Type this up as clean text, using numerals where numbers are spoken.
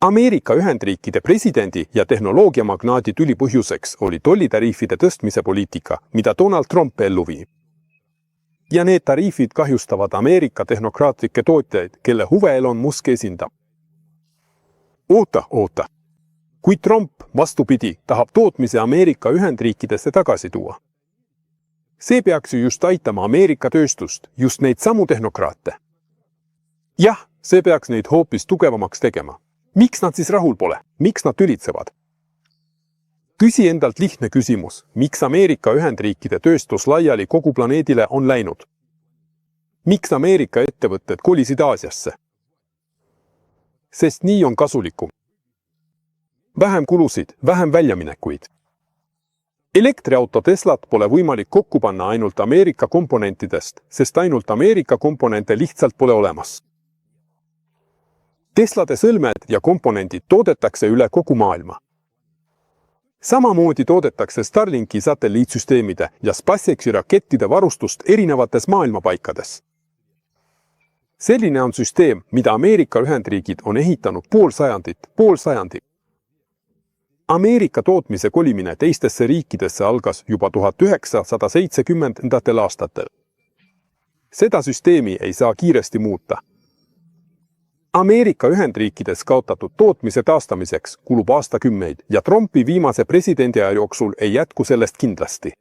Ameerika Ühendriikide presidendi ja tehnoloogiamagnaadi tüli põhjuseks oli tollitariifide tõstmise poliitika, mida Donald Trump ellu viib. Ja need tariifid kahjustavad Ameerika tehnokraatlikke tootjaid, kelle huve Elon Musk esindab. Oota. Kui Trump, vastupidi, tahab tootmise Ameerika Ühendriikidesse tagasi tuua. See peaks ju just aitama Ameerika tööstust, just neid samu tehnokraate. Jah, see peaks neid hoopis tugevamaks tegema. Miks nad siis rahul pole? Miks nad tülitsevad? Küsi endalt lihtne küsimus, miks Ameerika Ühendriikide tööstus laiali kogu planeedile on läinud? Miks Ameerika ettevõtted kolisid Aasiasse? Sest nii on kasulikum. Vähem kulusid, vähem väljaminekuid. Elektriauto Teslat pole võimalik kokku panna ainult Ameerika komponentidest, sest ainult Ameerika komponente lihtsalt pole olemas. Teslade sõlmed ja komponendid toodetakse üle kogu maailma. Samamoodi toodetakse Starlinki satelliitsüsteemide ja SpaceXi rakettide varustust erinevates maailmapaikades. Selline on süsteem, mida Ameerika Ühendriigid on ehitanud pool sajandit. Ameerika tootmise kolimine teistesse riikidesse algas juba 1970. aastatel. Seda süsteemi ei saa kiiresti muuta. Ameerika Ühendriikides kaotatud tootmise taastamiseks kulub aastakümneid ja Trumpi viimase presidendiaja jooksul ei jätku sellest kindlasti.